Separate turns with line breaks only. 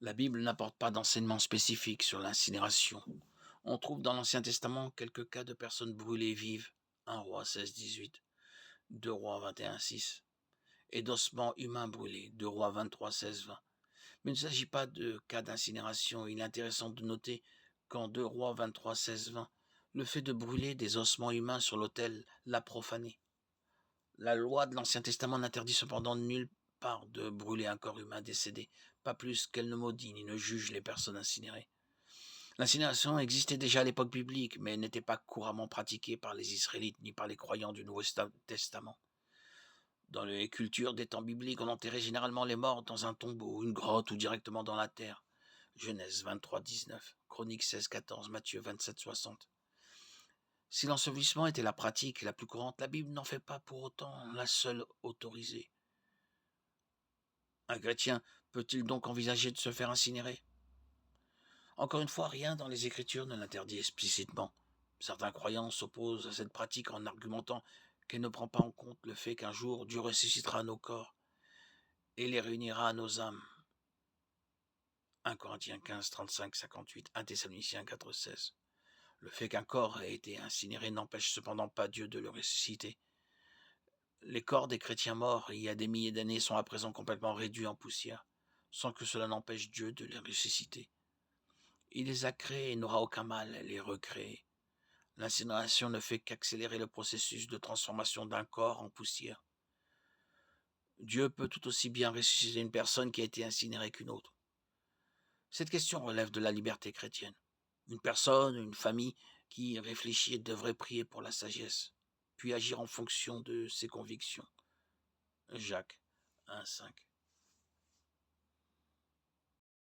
La Bible n'apporte pas d'enseignement spécifique sur l'incinération. On trouve dans l'Ancien Testament quelques cas de personnes brûlées vives, 1 Roi 16-18, 2 Rois 21-6, et d'ossements humains brûlés, 2 Rois 23-16-20. Mais il ne s'agit pas de cas d'incinération. Il est intéressant de noter qu'en 2 Rois 23-16-20, le fait de brûler des ossements humains sur l'autel l'a profané. La loi de l'Ancien Testament n'interdit cependant nulle part de brûler un corps humain décédé, pas plus qu'elle ne maudit ni ne juge les personnes incinérées. L'incinération existait déjà à l'époque biblique, mais n'était pas couramment pratiquée par les Israélites ni par les croyants du Nouveau Testament. Dans les cultures des temps bibliques, on enterrait généralement les morts dans un tombeau, une grotte ou directement dans la terre. Genèse 23-19, Chroniques 16-14, Matthieu 27-60. Si l'ensevelissement était la pratique la plus courante, la Bible n'en fait pas pour autant la seule autorisée. Un chrétien peut-il donc envisager de se faire incinérer? Encore une fois, rien dans les Écritures ne l'interdit explicitement. Certains croyants s'opposent à cette pratique en argumentant qu'elle ne prend pas en compte le fait qu'un jour Dieu ressuscitera nos corps et les réunira à nos âmes. 1 Corinthiens 15, 35, 58, 1 Thessaloniciens 4, 16. Le fait qu'un corps ait été incinéré n'empêche cependant pas Dieu de le ressusciter. Les corps des chrétiens morts il y a des milliers d'années sont à présent complètement réduits en poussière, sans que cela n'empêche Dieu de les ressusciter. Il les a créés et n'aura aucun mal à les recréer. L'incinération ne fait qu'accélérer le processus de transformation d'un corps en poussière. Dieu peut tout aussi bien ressusciter une personne qui a été incinérée qu'une autre. Cette question relève de la liberté chrétienne. Une personne, une famille qui réfléchit devrait prier pour la sagesse, puis agir en fonction de ses convictions. Jacques 1,5.